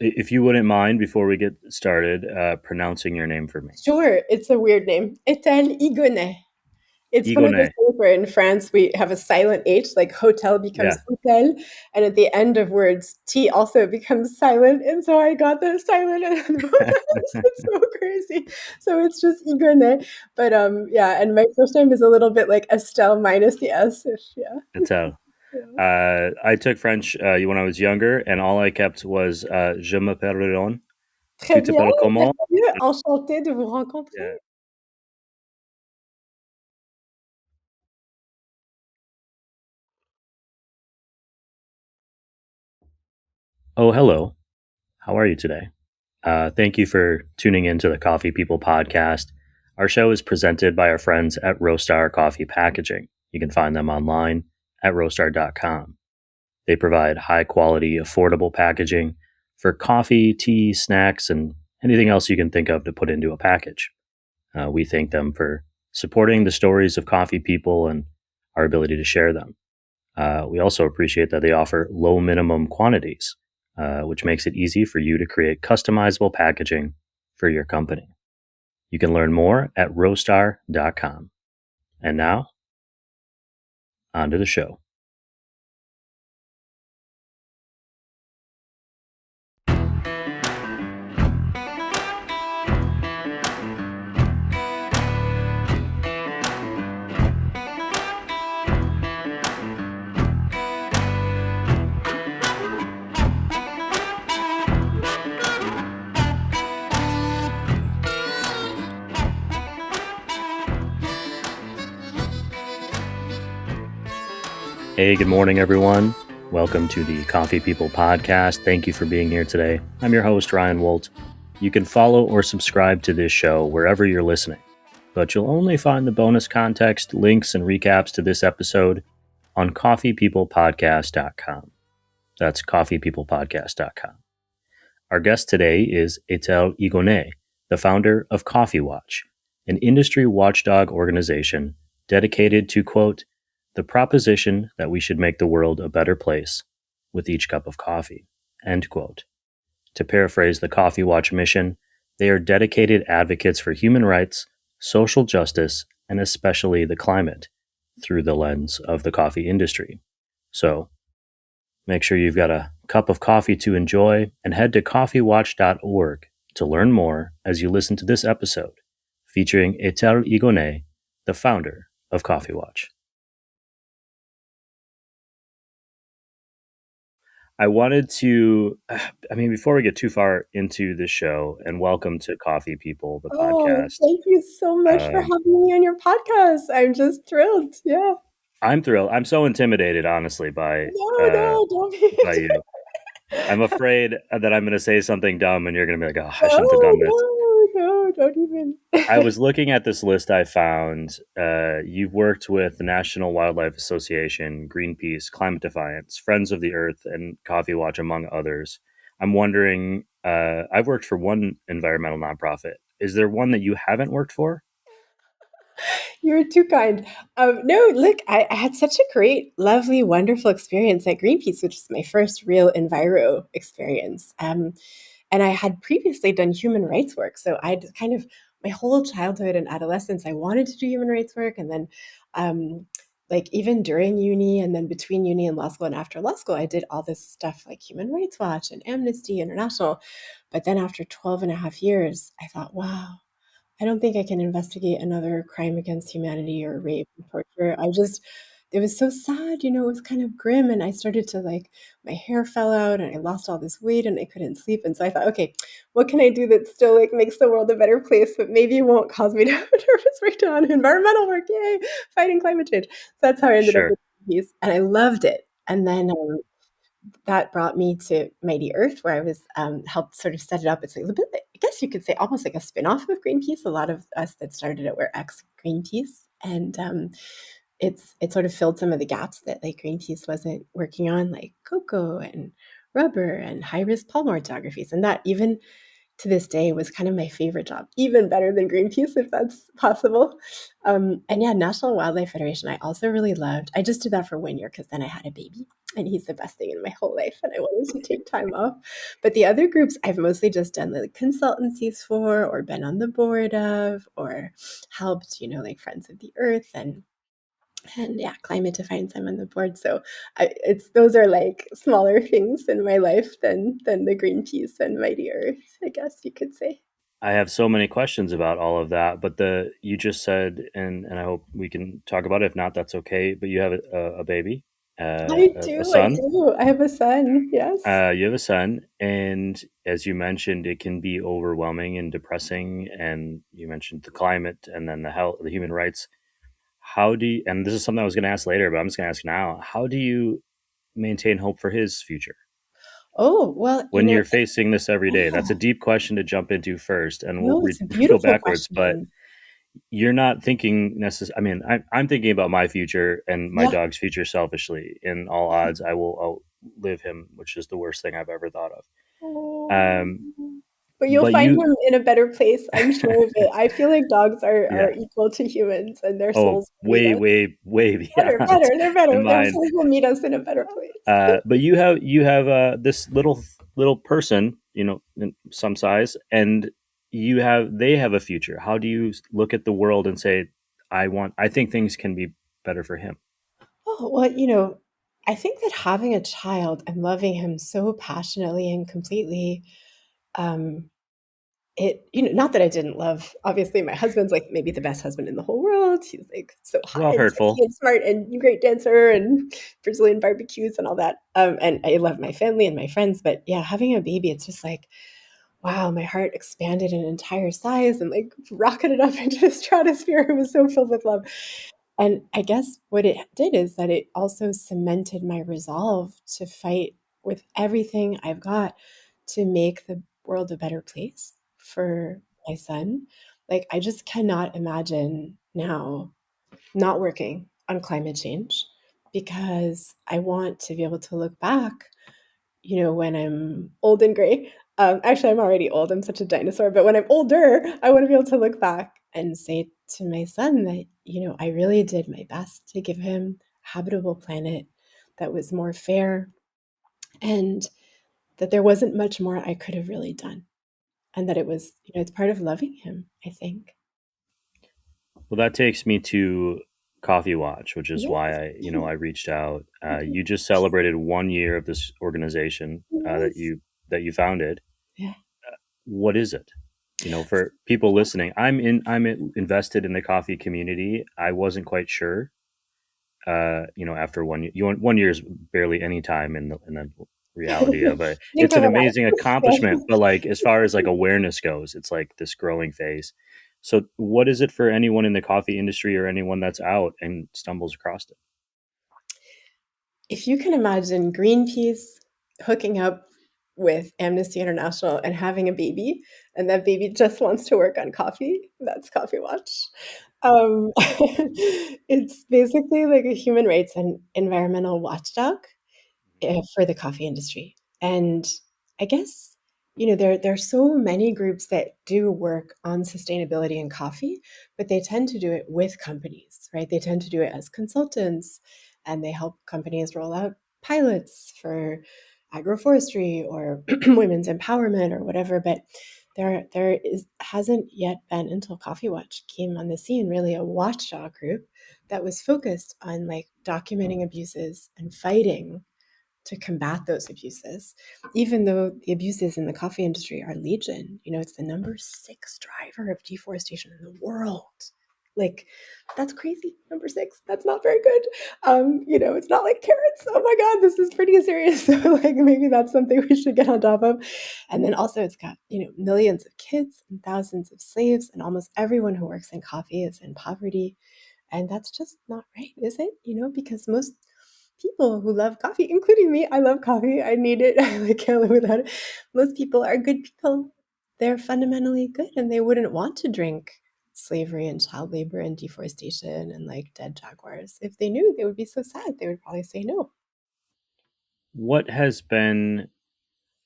if you wouldn't mind, before we get started, pronouncing your name for me. Sure, it's a weird name. Etelle Higonnet. It's one of those Higonnet. things where in France we have a silent H, like hotel becomes Yeah, hotel, and at the end of words, T also becomes silent. And so I got the silent and both ends. It's so crazy. So it's just Higonnet. But yeah, and my first name is a little bit like Estelle minus the S. If, yeah. Etelle. Yeah. I took French when I was younger, and all I kept was Je m'appelle Ron. Très Tu bien, t'appelles comment? merveilleux, enchantée de vous Yeah. rencontrer. Oh, hello. How are you today? Thank you for tuning in to the Coffee People podcast. Our show is presented by our friends at Roastery Coffee Packaging. You can find them online at roastery.com. They provide high quality, affordable packaging for coffee, tea, snacks, and anything else you can think of to put into a package. We thank them for supporting the stories of coffee people and our ability to share them. We also appreciate that they offer low minimum quantities, which makes it easy for you to create customizable packaging for your company. You can learn more at roastery.com. And now, on to the show. Hey, good morning, everyone. Welcome to the Coffee People podcast. Thank you for being here today. I'm your host, Ryan Woldt. You can follow or subscribe to this show wherever you're listening, but you'll only find the bonus context, links, and recaps to this episode on coffeepeoplepodcast.com. That's coffeepeoplepodcast.com. Our guest today is Etelle Higonnet, the founder of Coffee Watch, an industry watchdog organization dedicated to, quote, the proposition that we should make the world a better place with each cup of coffee, end quote. To paraphrase the Coffee Watch mission, they are dedicated advocates for human rights, social justice, and especially the climate through the lens of the coffee industry. So, make sure you've got a cup of coffee to enjoy and head to coffeewatch.org to learn more as you listen to this episode featuring Etelle Higonnet, the founder of Coffee Watch. I wanted to, before we get too far into the show, and welcome to Coffee People, the Oh, podcast. thank you so much for having me on your podcast. I'm just thrilled. Yeah. I'm thrilled. I'm so intimidated, honestly, by No, don't be. you. I'm afraid that I'm going to say something dumb, and you're going to be like, "Oh, I No, shouldn't have done this." no, don't even. I was looking at this list I found. You've worked with the National Wildlife Association, Greenpeace, Climate Defiance, Friends of the Earth, and Coffee Watch, among others. I'm wondering, I've worked for one environmental nonprofit. Is there one that you haven't worked for? You're too kind. No, look, I had such a great, lovely, wonderful experience at Greenpeace, which is my first real enviro experience. And I had previously done human rights work. So I'd kind of, my whole childhood and adolescence, I wanted to do human rights work. And then, like, even during uni and then between uni and law school and after law school, I did all this stuff like Human Rights Watch and Amnesty International. But then after 12 and a half years, I thought, wow, I don't think I can investigate another crime against humanity or rape and torture. It was so sad, it was kind of grim. And I started to like, my hair fell out and I lost all this weight and I couldn't sleep. And so I thought, okay, what can I do that still like makes the world a better place, but maybe it won't cause me to have a nervous breakdown? Environmental work, yay, fighting climate change. So that's how I ended up Sure. with peace. And I loved it. And then that brought me to Mighty Earth, where I was helped sort of set it up. It's like a bit, I guess you could say, almost like a spin-off of Greenpeace. A lot of us that started it were ex-Greenpeace, and it sort of filled some of the gaps that like Greenpeace wasn't working on, like cocoa and rubber and high-risk palm oil geographies, and that even to this day was kind of my favorite job, even better than Greenpeace, if that's possible. And yeah, National Wildlife Federation, I also really loved. I just did that for 1 year because then I had a baby, and he's the best thing in my whole life, and I wanted to take time off. But the other groups I've mostly just done like consultancies for, or been on the board of, or helped, like Friends of the Earth and yeah, Climate Defiance, I'm on the board. So it's those are like smaller things in my life than the Greenpeace and Mighty Earth, I guess you could say. I have so many questions about all of that, but the you just said, and I hope we can talk about it. If not, that's okay. But you have a baby, I a do, I son. do. I have a son. Yes. You have a son, and as you mentioned, it can be overwhelming and depressing. And you mentioned the climate, and then the health, the human rights. How do you? And this is something I was going to ask later, but I'm just going to ask now. How do you maintain hope for his future Oh, well, when you're facing this every day? That's a deep question to jump into first, and we'll no, it's a go beautiful backwards. But question. you're not thinking necessarily. I mean, I'm thinking about my future and my Yeah. dog's future selfishly. In all odds, I'll live him, which is the worst thing I've ever thought of. Oh. Um, But you'll but find you, him in a better place, I'm sure of it. I feel like dogs are yeah. equal to humans, and their Oh, souls will meet way, us way, way better, beyond better. They're in better. Their mine. souls will meet us in a better place. But you have this little person, in some size, and they have a future. How do you look at the world and say, I think things can be better for him? Oh, well, I think that having a child and loving him so passionately and completely, um, not that I didn't love, obviously, my husband's like maybe the best husband in the whole world. He's like so hot Well, and sexy hurtful. and smart and great dancer and Brazilian barbecues and all that. And I love my family and my friends, but yeah, having a baby, it's just like, wow, my heart expanded an entire size and like rocketed up into the stratosphere. It was so filled with love. And I guess what it did is that it also cemented my resolve to fight with everything I've got to make the world a better place for my son. Like, I just cannot imagine now not working on climate change because I want to be able to look back, when I'm old and gray. Actually, I'm already old. I'm such a dinosaur. But when I'm older, I want to be able to look back and say to my son that, I really did my best to give him a habitable planet that was more fair and that there wasn't much more I could have really done. And that it was, it's part of loving him, I think. Well, that takes me to Coffee Watch, which is why Yes. I reached out. Okay. You just celebrated 1 year of this organization that Yes. you founded. Yeah. What is it? For people listening, invested in the coffee community. I wasn't quite sure. After 1 year, 1 year is barely any time in the reality of it. Think It's of an a amazing life. accomplishment, but like as far as like awareness goes, it's like this growing phase. So, what is it for anyone in the coffee industry or anyone that's out and stumbles across it? If you can imagine Greenpeace hooking up with Amnesty International and having a baby, and that baby just wants to work on coffee, that's Coffee Watch. It's basically like a human rights and environmental watchdog for the coffee industry. And I guess, there are so many groups that do work on sustainability in coffee, but they tend to do it with companies, right? They tend to do it as consultants, and they help companies roll out pilots for agroforestry or women's empowerment or whatever. But hasn't yet been, until Coffee Watch came on the scene, really a watchdog group that was focused on like documenting abuses and fighting to combat those abuses, even though the abuses in the coffee industry are legion. It's the number 6 driver of deforestation in the world. Like, that's crazy. Number 6, that's not very good. It's not like carrots. Oh my God, this is pretty serious. So like maybe that's something we should get on top of. And then also it's got, millions of kids and thousands of slaves, and almost everyone who works in coffee is in poverty. And that's just not right, is it? Because most people who love coffee, including me, I love coffee. I need it. I like, can't live without it. Most people are good people. They're fundamentally good, and they wouldn't want to drink slavery and child labor and deforestation and like dead jaguars. If they knew, they would be so sad. They would probably say no. What has been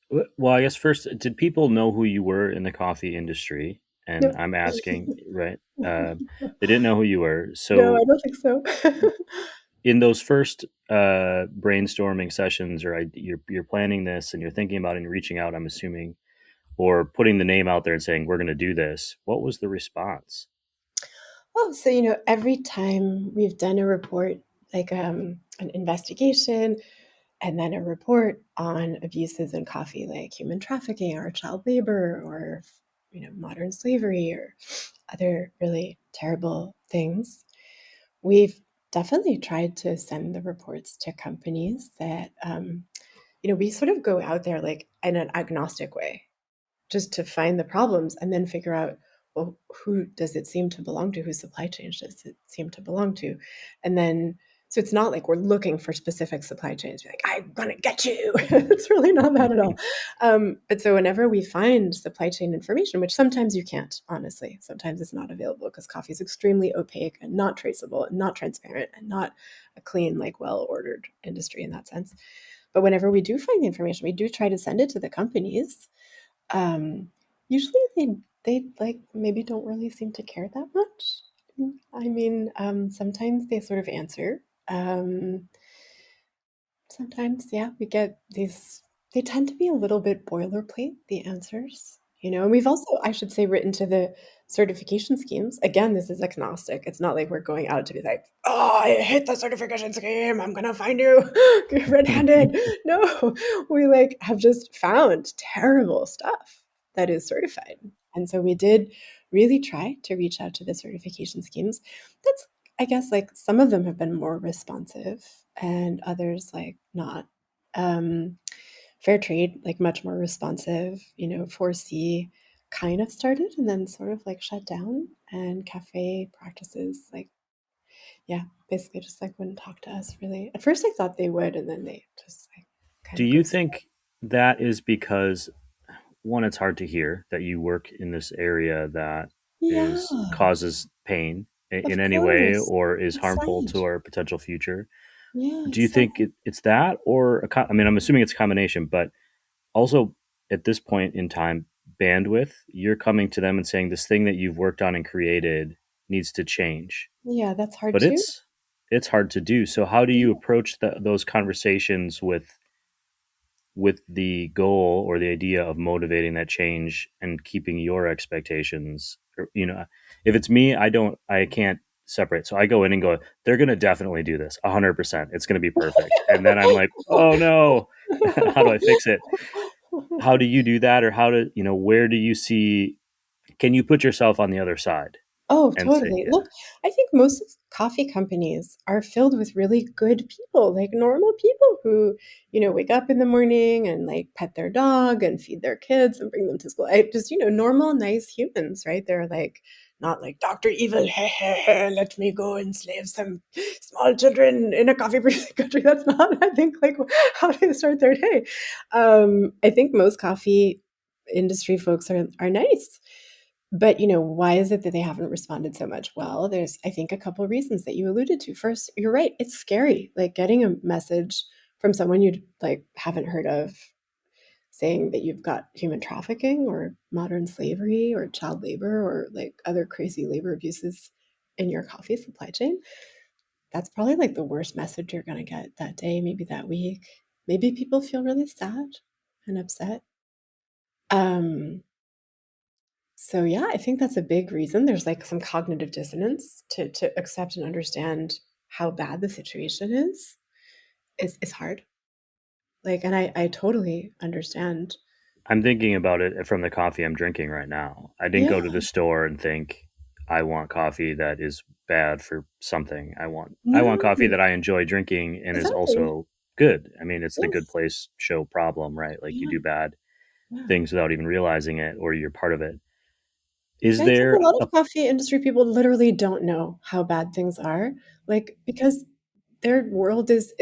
Well, I guess first, did people know who you were in the coffee industry? And No. I'm asking, right? They didn't know who you were. No, I So don't think so. in those first brainstorming sessions, or you're planning this and you're thinking about it and reaching out, I'm assuming, or putting the name out there and saying we're going to do this. What was the response? Oh, so, every time we've done a report, like, an investigation and then a report on abuses in coffee, like human trafficking or child labor or, modern slavery or other really terrible things, we've definitely tried to send the reports to companies that, we sort of go out there like in an agnostic way just to find the problems and then figure out, well, who does it seem to belong to? Whose supply chain does it seem to belong to? And then, so it's not like we're looking for specific supply chains. We're like, I'm gonna get you. It's really not that at all. But so whenever we find supply chain information, which sometimes you can't, honestly, sometimes it's not available because coffee is extremely opaque and not traceable and not transparent and not a clean, like well-ordered industry in that sense. But whenever we do find the information, we do try to send it to the companies. um, Usually they, like, maybe don't really seem to care that much. I mean, sometimes they sort of answer. Sometimes, yeah, we get these they tend to be a little bit boilerplate, the answers, and we've also, I should say, written to the certification schemes. Again, this is agnostic. It's not like we're going out to be like, "Oh, I hate the certification scheme. I'm gonna find you red-handed." No, we, like, have just found terrible stuff that is certified. And so we did really try to reach out to the certification schemes. That's I guess, like, some of them have been more responsive and others, like, not. Um, Fair trade, like, much more responsive, 4C kind of started and then sort of, like, shut down, and cafe practices, like, yeah, basically just, like, wouldn't talk to us really. At first, I thought they would, and then they just, like, kind Do of you ghosted. think that is because one, it's hard to hear that you work in this area that Yeah, is causes pain in of any way course. or is It's harmful sad. to our potential future? Yeah, Do you it's sad. think it's that, or I mean, I'm assuming it's a combination, but also at this point in time, bandwidth, you're coming to them and saying this thing that you've worked on and created needs to change, Yeah, that's hard but too. it's hard to do. So how do you Yeah. approach those conversations with the goal or the idea of motivating that change and keeping your expectations? Or, if it's me, I can't separate. So I go in and go, they're going to definitely do this 100%. It's going to be perfect. And then I'm like, oh no, how do I fix it? How do you do that? Or where do you see, can you put yourself on the other side Oh, and say, totally. yeah, Look, I think most of coffee companies are filled with really good people, like normal people who, wake up in the morning and, like, pet their dog and feed their kids and bring them to school. I just, normal, nice humans, right? They're like not like Dr. Evil, let me go and slave some small children in a coffee producing country. That's not, I think, like how they start their day. I think most coffee industry folks are nice. But, why is it that they haven't responded so much? Well, there's, I think, a couple of reasons that you alluded to. First, you're right, it's scary, like, getting a message from someone you, like, haven't heard of saying that you've got human trafficking or modern slavery or child labor or, like, other crazy labor abuses in your coffee supply chain. That's probably, like, the worst message you're gonna get that day, maybe that week. Maybe people feel really sad and upset. Um So yeah, I think that's a big reason. There's, like, some cognitive dissonance to accept and understand how bad the situation is hard. Like, and I totally understand. I'm thinking about it from the coffee I'm drinking right now. I didn't Yeah, go to the store and think I want coffee that is bad for something. I want no, coffee that I enjoy drinking and is exactly. also good. I mean, it's the good Yes. place show problem, right? Like you Yeah, do bad yeah. things without even realizing it or you're part of it. Is I think a there lot a of coffee industry people literally don't know how bad things are, like, because their world is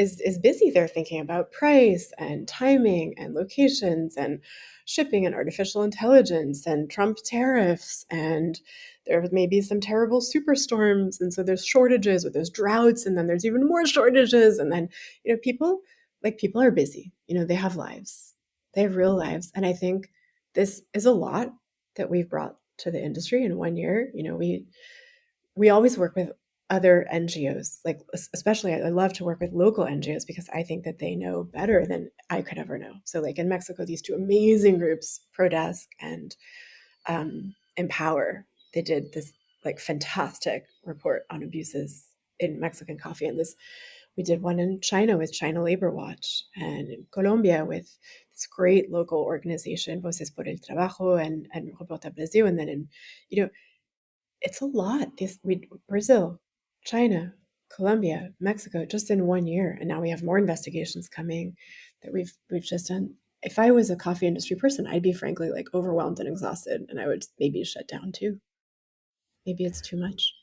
busy. They're thinking about price and timing and locations and shipping and artificial intelligence and Trump tariffs, and there may be some terrible superstorms, and so there's shortages or there's droughts, and then there's even more shortages, and then, people are busy, they have lives. They have real lives. And I think this is a lot that we've brought to the industry in 1 year. We always work with other NGOs, like especially I love to work with local NGOs because I think that they know better than I could ever know. So like in Mexico, these two amazing groups, ProDesk and Empower, they did this like fantastic report on abuses in Mexican coffee. And this, we did one in China with China Labor Watch, and in Colombia with this great local organization, Voces por el Trabajo and Reporta Brasil. And then it's a lot. Brazil, China, Colombia, Mexico, just in 1 year, and now we have more investigations coming that we've just done. If I was a coffee industry person, I'd be frankly like overwhelmed and exhausted, and I would maybe shut down too. Maybe it's too much.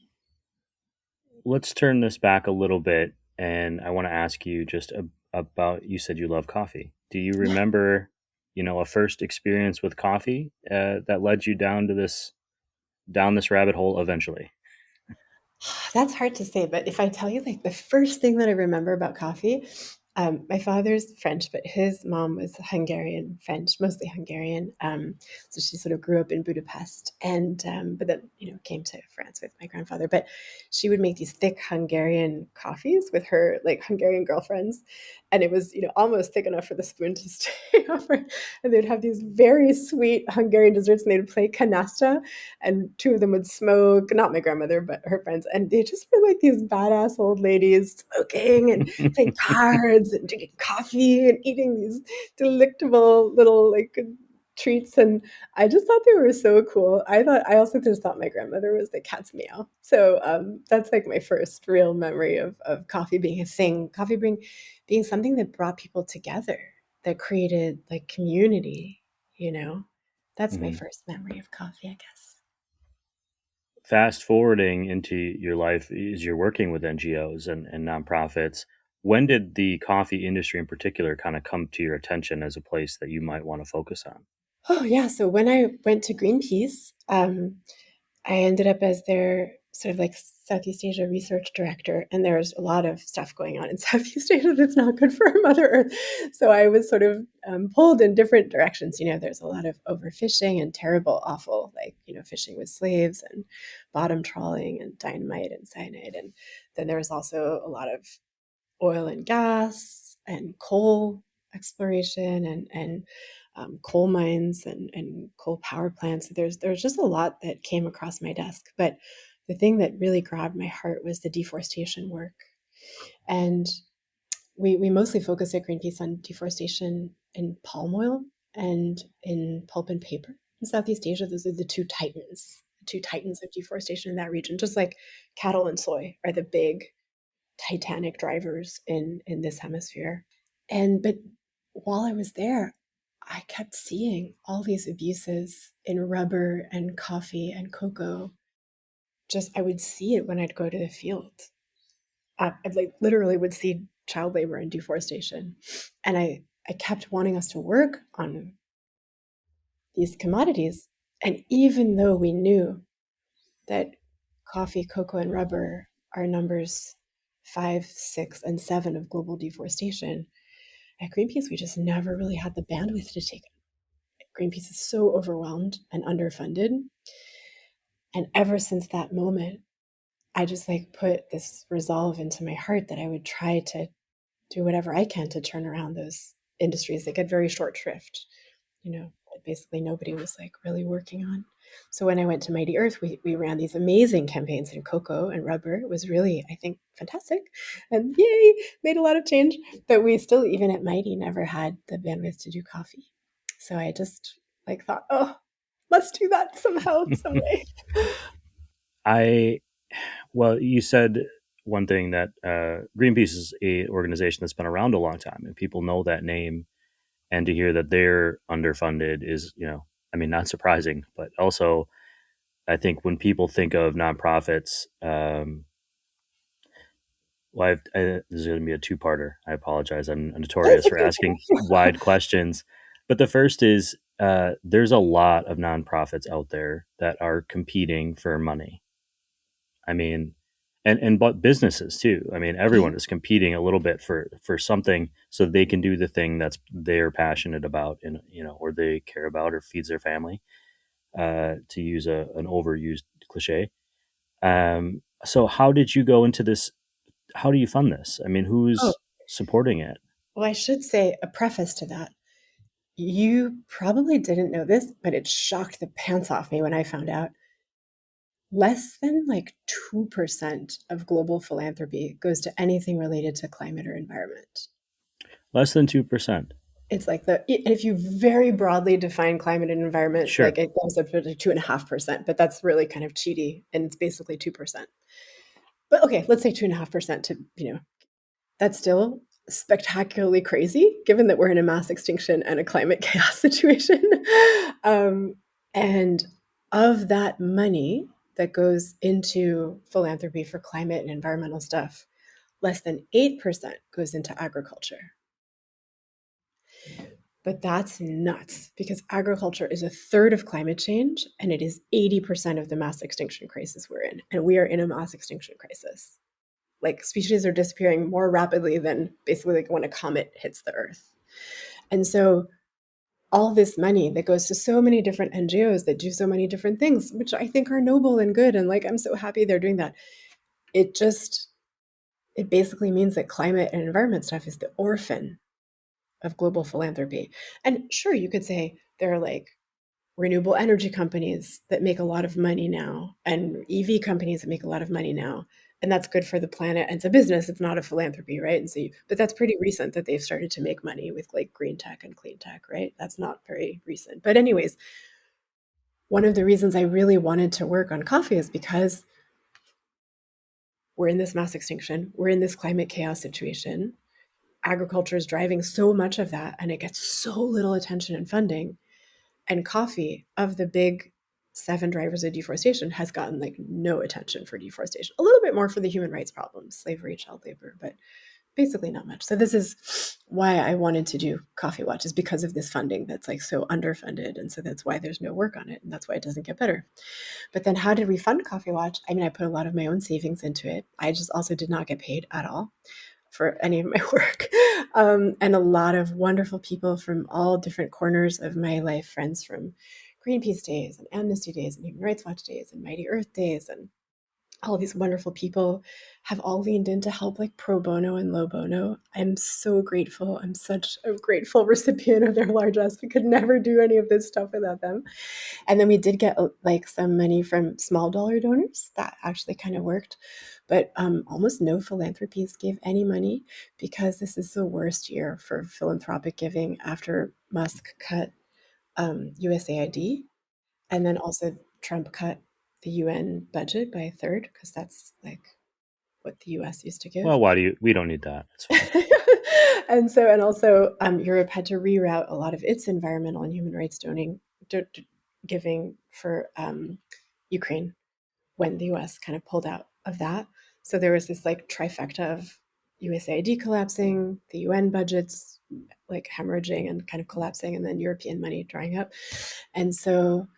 Let's turn this back a little bit, and I want to ask you just about. You said you love coffee. Do you remember, a first experience with coffee that led you down this rabbit hole eventually? That's hard to say, but if I tell you like the first thing that I remember about coffee, my father's French, but his mom was Hungarian French, mostly Hungarian. So she sort of grew up in Budapest, and but then came to France with my grandfather. But she would make these thick Hungarian coffees with her like Hungarian girlfriends, and it was almost thick enough for the spoon to stay over. And they'd have these very sweet Hungarian desserts, and they'd play canasta, and two of them would smoke, not my grandmother, but her friends. And they just were like these badass old ladies smoking and playing cards and drinking coffee and eating these delectable little like treats. And I just thought they were so cool. I also just thought my grandmother was the cat's meow. So that's like my first real memory of coffee being a thing, being something that brought people together, that created like community, That's my Mm-hmm. first memory of coffee, I guess. Fast forwarding into your life as you're working with NGOs and nonprofits, when did the coffee industry in particular kind of come to your attention as a place that you might want to focus on? Oh, yeah. So when I went to Greenpeace, I ended up as their sort of like Southeast Asia research director, and there's a lot of stuff going on in Southeast Asia that's not good for Mother Earth. So I was sort of pulled in different directions. There's a lot of overfishing and terrible, awful, like, fishing with slaves and bottom trawling and dynamite and cyanide. And then there was also a lot of oil and gas and coal exploration and coal mines and coal power plants. So there's just a lot that came across my desk. But the thing that really grabbed my heart was the deforestation work. And we mostly focus at Greenpeace on deforestation in palm oil and in pulp and paper. In Southeast Asia, those are the two titans of deforestation in that region, just like cattle and soy are the big titanic drivers in this hemisphere. But while I was there, I kept seeing all these abuses in rubber and coffee and cocoa. Just I would see it when I'd go to the field. I like literally would see child labor and deforestation, and I kept wanting us to work on these commodities. And even though we knew that coffee, cocoa, and rubber are numbers 5, 6, and 7 of global deforestation, at Greenpeace, we just never really had the bandwidth to take it. Greenpeace is so overwhelmed and underfunded. And ever since that moment, I just like put this resolve into my heart that I would try to do whatever I can to turn around those industries that get very short shrift, that basically nobody was like really working on. So when I went to Mighty Earth, we ran these amazing campaigns in cocoa and rubber. It was really, I think, fantastic. And yay, made a lot of change. But we still, even at Mighty, never had the bandwidth to do coffee. So I just like thought, oh, let's do that somehow, some way. I Well, you said one thing that Greenpeace is a organization that's been around a long time, and people know that name. And to hear that they're underfunded is, not surprising, but also I think when people think of nonprofits, this is going to be a two-parter. I apologize. I'm That's notorious for okay. asking wide questions, but the first is there's a lot of nonprofits out there that are competing for money. I mean, and but businesses too. I mean, Yeah. everyone is competing a little bit for something so they can do the thing that's they're passionate about and or they care about or feeds their family. To use an overused cliche. So how did you go into this? How do you fund this? I mean, Oh, who's supporting it? well, I should say a preface to that. You probably didn't know this, but it shocked the pants off me when I found out. Less than like 2% of global philanthropy goes to anything related to climate or environment. Less than 2%. It's like if you very broadly define climate and environment, like Sure. it goes up to 2.5%, but that's really kind of cheaty and it's basically 2%. But okay, let's say 2.5% to, that's still spectacularly crazy given that we're in a mass extinction and a climate chaos situation. um, and of that money that goes into philanthropy for climate and environmental stuff, less than 8% goes into agriculture. But that's nuts because agriculture is a third of climate change and it is 80% of the mass extinction crisis we're in. And we are in a mass extinction crisis. Like species are disappearing more rapidly than basically like when a comet hits the earth. And so all this money that goes to so many different NGOs that do so many different things, which I think are noble and good. And like, I'm so happy they're doing that. It just, it basically means that climate and environment stuff is the orphan of global philanthropy. And sure, you could say there are like renewable energy companies that make a lot of money now and EV companies that make a lot of money now. And that's good for the planet. And it's a business, it's not a philanthropy, right? And so, but that's pretty recent that they've started to make money with like green tech and clean tech, right? That's not very recent. But, anyways, one of the reasons I really wanted to work on coffee is because we're in this mass extinction, we're in this climate chaos situation. Agriculture is driving so much of that, and it gets so little attention and funding. And coffee, of the big 7 drivers of deforestation, has gotten like no attention for deforestation. A little bit more for the human rights problems, slavery, child labor, but basically not much. So this is why I wanted to do Coffee Watch, is because of this funding that's like so underfunded. And so that's why there's no work on it. And that's why it doesn't get better. But then how did we fund Coffee Watch? I mean, I put a lot of my own savings into it. I just also did not get paid at all for any of my work. And a lot of wonderful people from all different corners of my life, friends from Greenpeace days and Amnesty days and Human Rights Watch days and Mighty Earth days, and all these wonderful people have all leaned in to help, like pro bono and low bono. I'm so grateful. I'm such a grateful recipient of their largesse. We could never do any of this stuff without them. And then we did get like some money from small dollar donors. That actually kind of worked. But almost no philanthropies gave any money because this is the worst year for philanthropic giving after Musk cut USAID. And then also Trump cut the UN budget by a third because that's like what the US used to give. Well, we don't need that. It's fine. And so, and also, Europe had to reroute a lot of its environmental and human rights giving for Ukraine when the US kind of pulled out of that. So there was this like trifecta of USAID collapsing, the UN budgets like hemorrhaging and kind of collapsing, and then European money drying up. And so,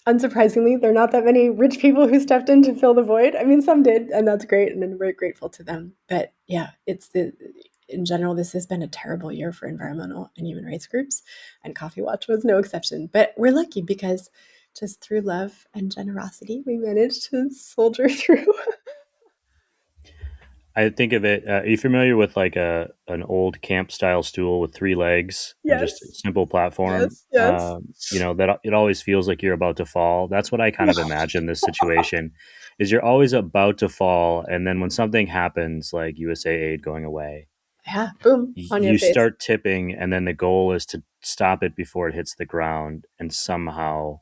unsurprisingly, there are not that many rich people who stepped in to fill the void. I mean, some did, and that's great, and I'm very grateful to them. But yeah, in general, this has been a terrible year for environmental and human rights groups, and Coffee Watch was no exception. But we're lucky because just through love and generosity, we managed to soldier through. I think of it. Are you familiar with like an old camp style stool with 3 legs and just a Yes, simple platform? yes, yes. That it always feels like you're about to fall. That's what I kind of imagine this situation is. You're always about to fall, and then when something happens, like USA aid going away, Yeah, boom, on your you face. start tipping, and then the goal is to stop it before it hits the ground and somehow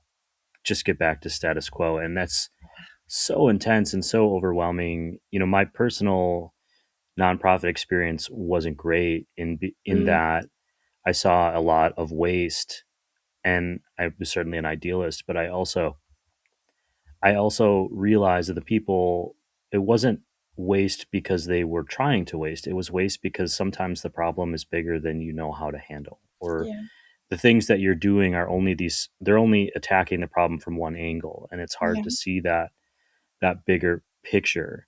just get back to status quo. And that's so intense and so overwhelming. My personal nonprofit experience wasn't great in Mm, that I saw a lot of waste, and I was certainly an idealist, but I also realized that the people, it wasn't waste because they were trying to waste. It was waste because sometimes the problem is bigger than you know how to handle, or yeah, the things that you're doing are only they're only attacking the problem from one angle, and it's hard yeah, to see that bigger picture.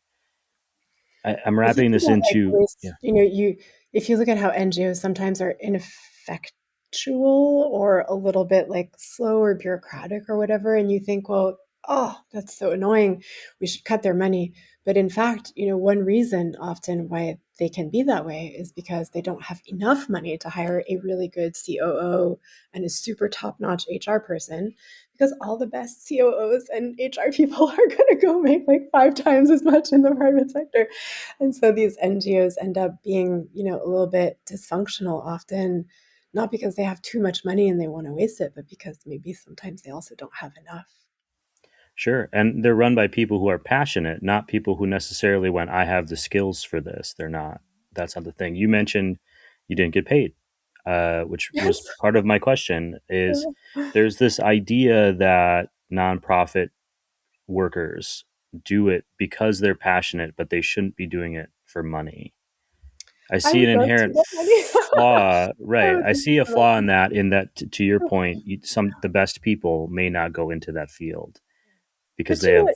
I'm If you wrapping think this about like into, yeah, waste, if you look at how NGOs sometimes are ineffectual or a little bit like slow or bureaucratic or whatever, and you think, well, oh, that's so annoying. We should cut their money. But in fact, one reason often why they can be that way is because they don't have enough money to hire a really good COO and a super top-notch HR person, because all the best COOs and HR people are going to go make like 5 times as much in the private sector. And so these NGOs end up being, a little bit dysfunctional often, not because they have too much money and they want to waste it, but because maybe sometimes they also don't have enough. sure. And they're run by people who are passionate, not people who necessarily went, I have the skills for this. They're not. That's not the thing. You mentioned you didn't get paid, which was Yes. part of my question. Is there's this idea that nonprofit workers do it because they're passionate, but they shouldn't be doing it for money. I I see would an love to inherent get money. flaw, I right? would I love see a so flaw in that. In that, to your point, the best people may not go into that field because But they have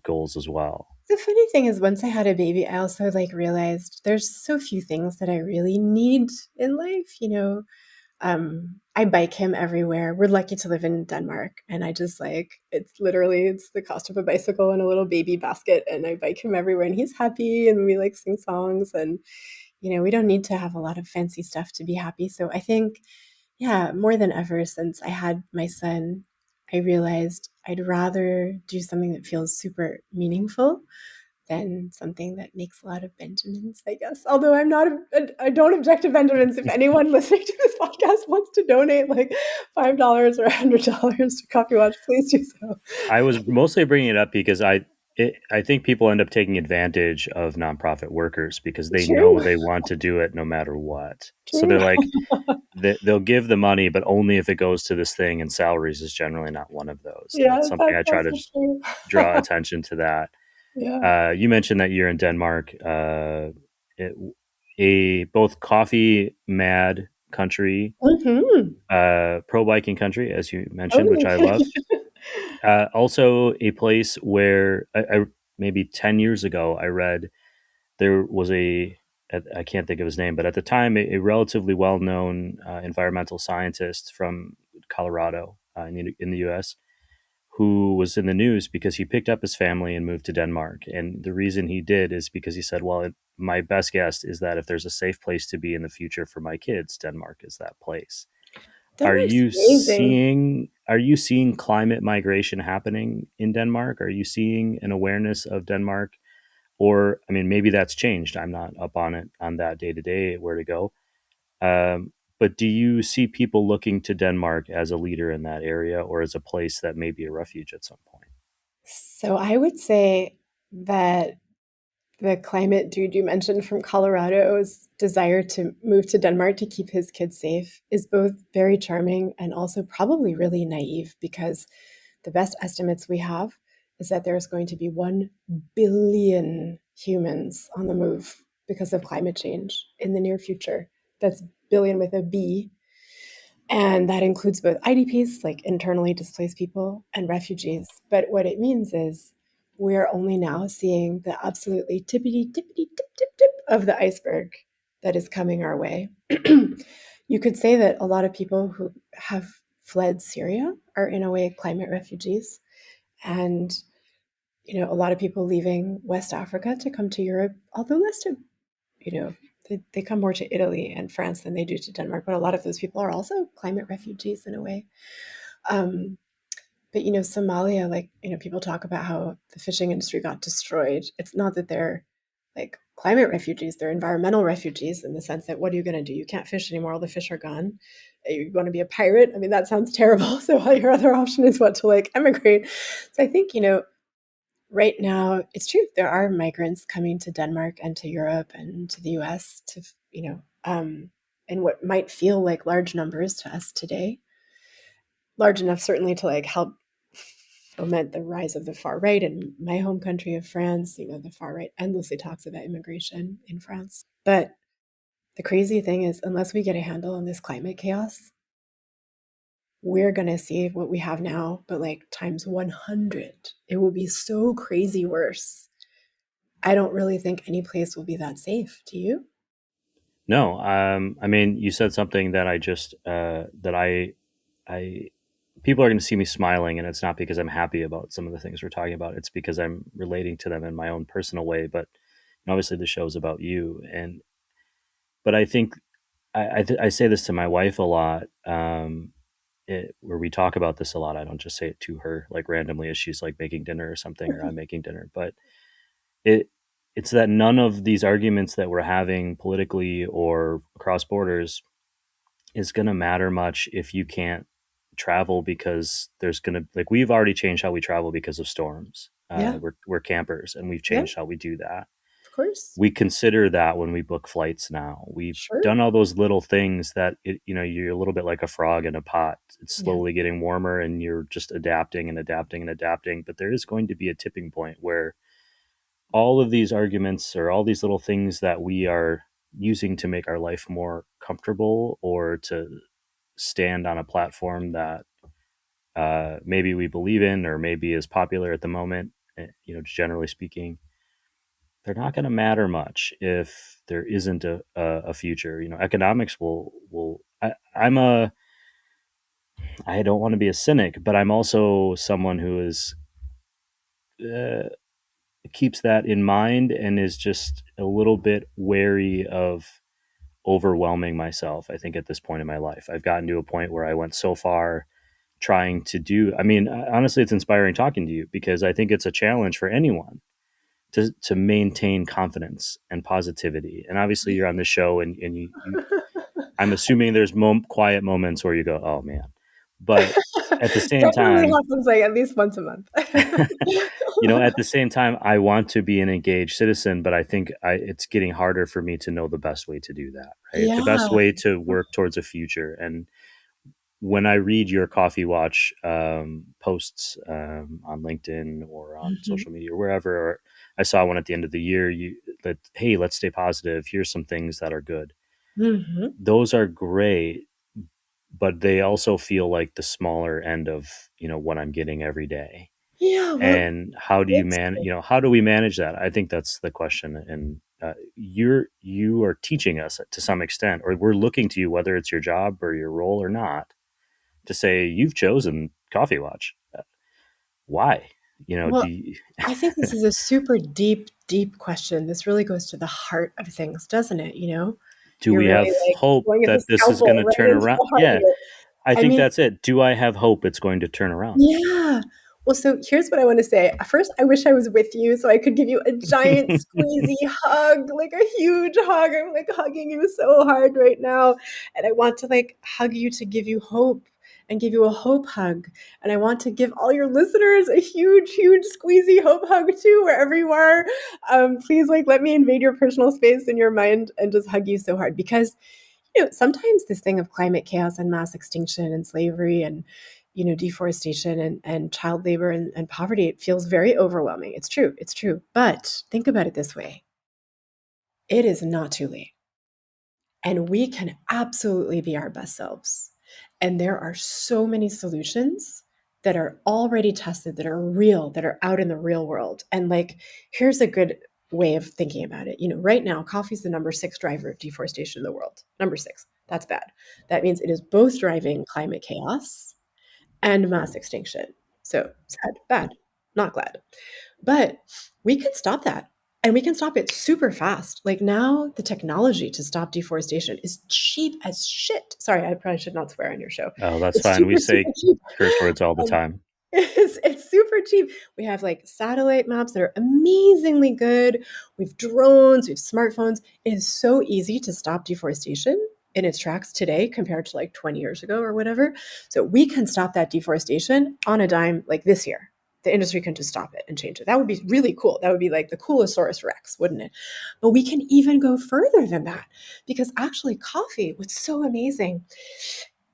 goals as well. the funny thing is, once I had a baby, I also like realized there's so few things that I really need in life. I bike him everywhere. We're lucky to live in Denmark, and I just like it's the cost of a bicycle and a little baby basket, and I bike him everywhere, and he's happy, and we like sing songs, and we don't need to have a lot of fancy stuff to be happy. So I think, yeah, more than ever since I had my son, I realized I'd rather do something that feels super meaningful than something that makes a lot of Benjamins, I guess. Although I don't object to Benjamins. If anyone listening to this podcast wants to donate like $5 or $100 to Coffee Watch, please do so. I was mostly bringing it up because I think people end up taking advantage of nonprofit workers because they know True, they want to do it no matter what. So true. they're like, they'll give the money, but only if it goes to this thing, and salaries is generally not one of those. And that's Yeah, something that's I try to also just true. draw attention to that. Yeah. You mentioned that you're in Denmark, it, a both coffee mad country, Hmm. pro biking country, as you mentioned, which Totally. I love. Also, a place where maybe 10 years ago I read there was I can't think of his name, but at the time, a relatively well known environmental scientist from Colorado in the US who was in the news because he picked up his family and moved to Denmark. And the reason he did is because he said, well, my best guess is that if there's a safe place to be in the future for my kids, Denmark is that place. Denmark's amazing. Are you seeing climate migration happening in Denmark? Are you seeing an awareness of Denmark? Or I mean, maybe that's changed. I'm not up on it on that day to day where to go. But do you see people looking to Denmark as a leader in that area or as a place that may be a refuge at some point? So I would say that the climate dude you mentioned from Colorado's desire to move to Denmark to keep his kids safe is both very charming and also probably really naive, because the best estimates we have is that there's going to be 1 billion humans on the move because of climate change in the near future. That's billion with a B. And that includes both IDPs, like internally displaced people, and refugees. But what it means is we're only now seeing the absolutely tippity, tippity, tip, tip, tip of the iceberg that is coming our way. You could say that a lot of people who have fled Syria are, in a way, climate refugees. And, a lot of people leaving West Africa to come to Europe, although less to, you know, they come more to Italy and France than they do to Denmark. But a lot of those people are also climate refugees in a way. Um, but Somalia, like people talk about how the fishing industry got destroyed. It's not that they're like climate refugees; they're environmental refugees in the sense that what are you going to do? You can't fish anymore; all the fish are gone. You want to be a pirate? I mean, that sounds terrible. So your other option is what, to like emigrate. So I think right now, it's true. There are migrants coming to Denmark and to Europe and to the US to, in what might feel like large numbers to us today. Large enough, certainly, to like help foment the rise of the far right in my home country of France. The far right endlessly talks about immigration in France. But the crazy thing is, unless we get a handle on this climate chaos, we're going to see what we have now, but like times 100. It will be so crazy worse. I don't really think any place will be that safe. Do you? No, I mean, you said something that I just that I people are going to see me smiling, and it's not because I'm happy about some of the things we're talking about. It's because I'm relating to them in my own personal way. But obviously, the show's about you, and but I think I say this to my wife a lot, where we talk about this a lot. I don't just say it to her like randomly as she's like making dinner or something, or I'm making dinner, but it it's that none of these arguments that we're having politically or across borders is going to matter much if you can't travel, because there's going to, like, we've already changed how we travel because of storms. Yeah. We're campers, and we've Yeah. changed how we do that. Of course. We consider that when we book flights now. We've Sure. done all those little things that you're a little bit like a frog in a pot. It's Yeah. slowly getting warmer, and you're just adapting and adapting and adapting. But there is going to be a tipping point where all of these arguments, or all these little things that we are using to make our life more comfortable, or to stand on a platform that maybe we believe in, or maybe is popular at the moment, generally speaking, they're not going to matter much if there isn't a future. Economics will. I don't want to be a cynic, but I'm also someone who is uh, keeps that in mind, and is just a little bit wary of overwhelming myself. I think at this point in my life, I've gotten to a point where I went so far trying to do. I mean, honestly, it's inspiring talking to you, because I think it's a challenge for anyone to maintain confidence and positivity. And obviously, you're on this show, and I'm assuming there's quiet moments where you go, "Oh man," but at the same Definitely time, happens like at least once a month. at the same time, I want to be an engaged citizen, but I think it's getting harder for me to know the best way to do that. Right, the best Yeah. way to work towards a future. And when I read your coffee watch posts on LinkedIn or on Mhm. social media or wherever, or I saw one at the end of the year, that, hey, let's stay positive. Here's some things that are good. Mhm. Those are great, but they also feel like the smaller end of what I'm getting every day. Yeah, well, And how do you it's man? How do we manage that? I think that's the question. And you are teaching us to some extent, or we're looking to you, whether it's your job or your role or not, to say you've chosen Coffee Watch. Why? Do well, I think this is a super deep, deep question. This really goes to the heart of things, doesn't it? do You're we really have like hope going at the that this is going scalpel to right turn into around? the heart of Yeah, it. I I think mean, that's it. Do I have hope it's going to turn around? yeah. Well, so here's what I want to say. First, I wish I was with you so I could give you a giant squeezy hug, like a huge hug. I'm like hugging you so hard right now. And I want to like hug you to give you hope and give you a hope hug. And I want to give all your listeners a huge, huge squeezy hope hug too, wherever you are. Please like let me invade your personal space in your mind and just hug you so hard because sometimes this thing of climate chaos and mass extinction and slavery and deforestation and child labor and poverty, it feels very overwhelming. It's true. It's true. But think about it this way. It is not too late. And we can absolutely be our best selves. And there are so many solutions that are already tested, that are real, that are out in the real world. And like, here's a good way of thinking about it. Right now, coffee is the number 6 driver of deforestation in the world. Number 6. That's bad. That means it is both driving climate chaos and mass extinction. So sad, bad, not glad. But we can stop that. And we can stop it super fast. Like now, the technology to stop deforestation is cheap as shit. Sorry, I probably should not swear on your show. Oh, that's It's fine. We super, super say cheap. curse words all the Um, time. it's super cheap. We have like satellite maps that are amazingly good. We've drones, we have smartphones. It is so easy to stop deforestation in its tracks today compared to like 20 years ago or whatever. So we can stop that deforestation on a dime like this year. The industry can just stop it and change it. That would be really cool. That would be like the coolosaurus rex, wouldn't it? But we can even go further than that because actually coffee, what's so amazing,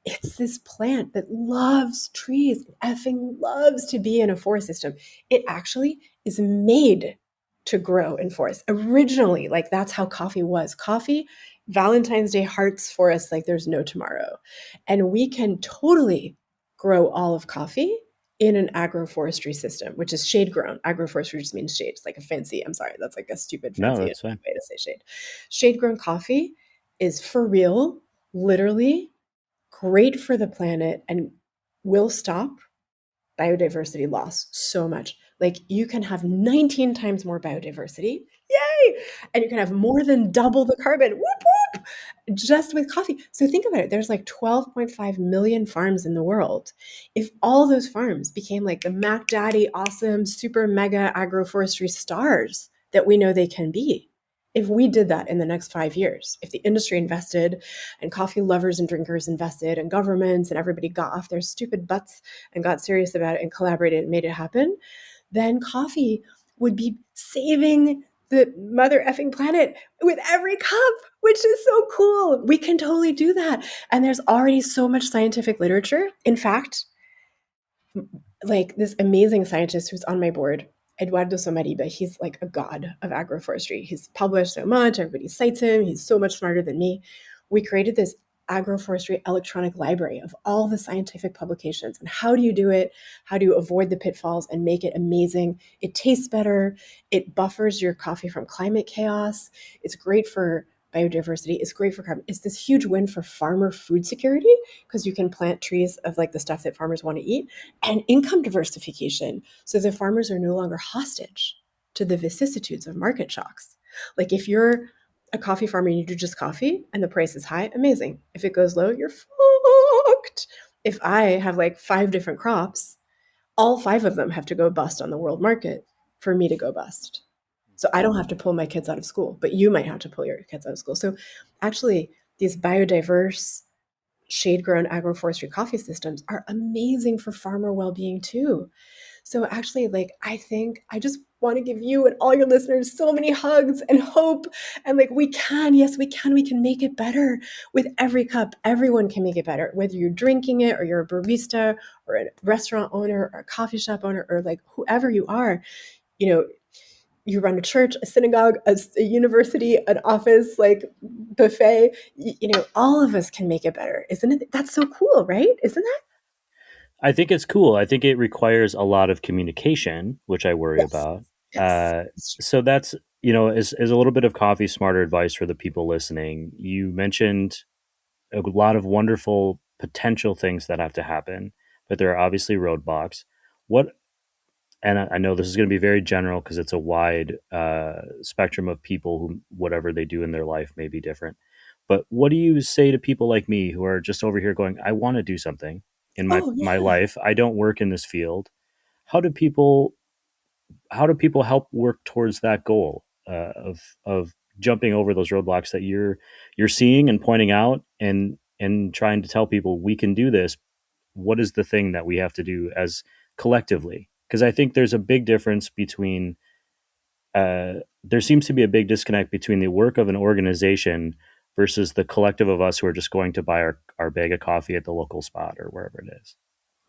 it's this plant that loves trees, effing loves to be in a forest system. It actually is made to grow in forests. Originally, like that's how coffee was. Coffee, Valentine's Day hearts forests like there's no tomorrow. And we can totally grow all of coffee in an agroforestry system, which is shade grown. Agroforestry just means shade. It's like a fancy, I'm sorry, that's like a stupid No, fancy that's fine. way to say shade. Shade grown coffee is for real, literally great for the planet and will stop biodiversity loss so much. Like you can have 19 times more biodiversity. Yay! And you can have more than double the carbon. Whoop, whoop, just with coffee. So think about it. There's like 12.5 million farms in the world. If all those farms became like the Mac Daddy awesome super mega agroforestry stars that we know they can be, if we did that in the next 5 years, if the industry invested and coffee lovers and drinkers invested and governments and everybody got off their stupid butts and got serious about it and collaborated and made it happen, then coffee would be saving the mother effing planet with every cup, which is so cool. We can totally do that. And there's already so much scientific literature. In fact, like this amazing scientist who's on my board, Eduardo Somariba, he's like a god of agroforestry. He's published so much, everybody cites him. He's so much smarter than me. We created this agroforestry electronic library of all the scientific publications and how do you do it, how do you avoid the pitfalls and make it amazing. It tastes better, it buffers your coffee from climate chaos, it's great for biodiversity, it's great for carbon. It's this huge win for farmer food security because you can plant trees of like the stuff that farmers want to eat, and income diversification so the farmers are no longer hostage to the vicissitudes of market shocks. Like if you're a coffee farmer and you do just coffee and the price is high, amazing. If it goes low, you're fucked. If I have like 5 different crops, all 5 of them have to go bust on the world market for me to go bust. So I don't have to pull my kids out of school, but you might have to pull your kids out of school. So actually, these biodiverse shade grown agroforestry coffee systems are amazing for farmer well-being too. So actually, like, I think I just want to give you and all your listeners so many hugs and hope. And like, we can, yes, we can make it better with every cup. Everyone can make it better, whether you're drinking it or you're a barista or a restaurant owner or a coffee shop owner or like whoever you are. You know, you run a church, a synagogue, a university, an office, like buffet, all of us can make it better. Isn't it? That's so cool, right? Isn't that? I think it's cool. I think it requires a lot of communication, which I worry Yes. about. Yes. Uh, so that's, as a little bit of coffee smarter advice for the people listening. You mentioned a lot of wonderful potential things that have to happen, but there are obviously roadblocks. What, and I know this is going to be very general because it's a wide spectrum of people who, whatever they do in their life may be different. But what do you say to people like me who are just over here going, I want to do something in my, Oh, my yeah. life. I don't work in this field. How do people, how do people help work towards that goal of jumping over those roadblocks that you're seeing and pointing out and trying to tell people we can do this? What is the thing that we have to do as collectively? Because I think there's a big difference between there seems to be a big disconnect between the work of an organization versus the collective of us who are just going to buy our bag of coffee at the local spot or wherever it is.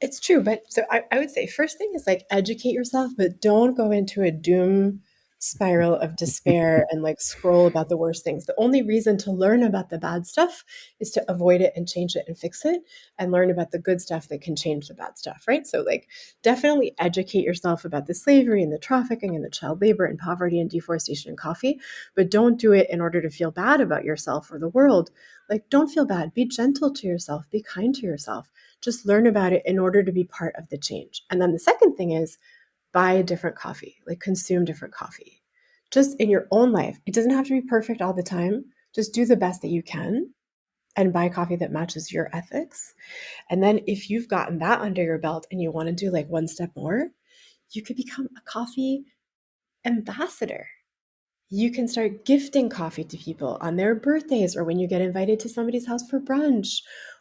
It's true, but so I would say first thing is like educate yourself, but don't go into a doom spiral of despair and like scroll about the worst things. The only reason to learn about the bad stuff is to avoid it and change it and fix it and learn about the good stuff that can change the bad stuff, right? So like definitely educate yourself about the slavery and the trafficking and the child labor and poverty and deforestation and coffee, but don't do it in order to feel bad about yourself or the world. Like don't feel bad, be gentle to yourself, be kind to yourself, just learn about it in order to be part of the change. And then the second thing is buy a different coffee, like consume different coffee. Just in your own life. It doesn't have to be perfect all the time. Just do the best that you can and buy coffee that matches your ethics. And then if you've gotten that under your belt and you want to do like one step more, you could become a coffee ambassador. You can start gifting coffee to people on their birthdays or when you get invited to somebody's house for brunch,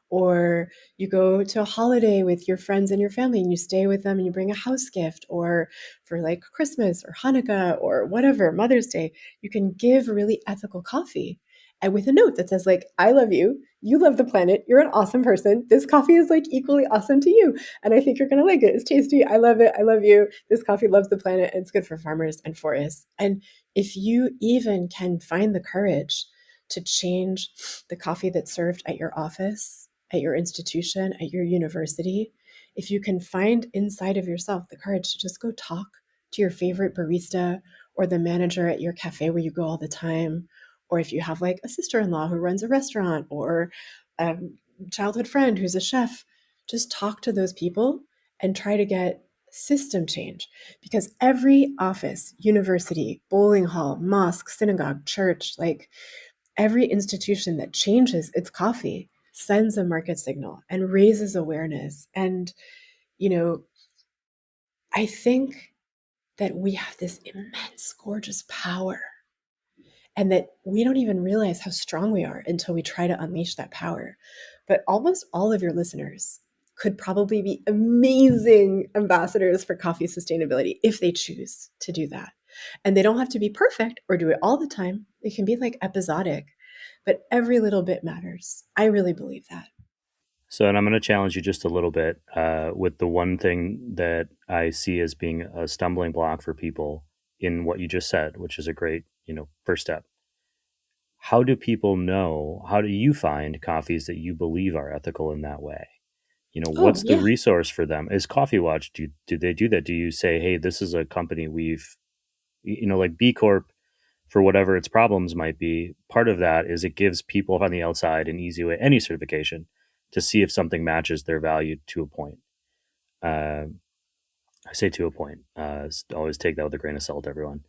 or you go to a holiday with your friends and your family and you stay with them and you bring a house gift, or for like Christmas or Hanukkah or whatever, Mother's Day, you can give really ethical coffee and with a note that says like, I love you. You love the planet. You're an awesome person. This coffee is like equally awesome to you. And I think you're going to like it. It's tasty. I love it. I love you. This coffee loves the planet. And it's good for farmers and forests. And if you even can find the courage to change the coffee that's served at your office, at your institution, at your university, if you can find inside of yourself the courage to just go talk to your favorite barista or the manager at your cafe where you go all the time, or if you have like a sister-in-law who runs a restaurant or a childhood friend who's a chef, just talk to those people and try to get system change. Because every office, university, bowling hall, mosque, synagogue, church, like every institution that changes its coffee sends a market signal and raises awareness. And, you know, I think that we have this immense, gorgeous power, and that we don't even realize how strong we are until we try to unleash that power. But almost all of your listeners could probably be amazing ambassadors for coffee sustainability if they choose to do that. And they don't have to be perfect or do it all the time. It can be like episodic, but every little bit matters. I really believe that. So, and I'm going to challenge you just a little bit with the one thing that I see as being a stumbling block for people in what you just said, which is a great, first step. How do people know? How do you find coffees that you believe are ethical in that way? Oh, What's the yeah. resource for them? Is Coffee Watch, do they do that? Do you say, hey, this is a company like B Corp, for whatever its problems might be, part of that is it gives people on the outside an easy way, any certification, to see if something matches their value to a point. Uh, I say to a point. Always take that with a grain of salt, everyone.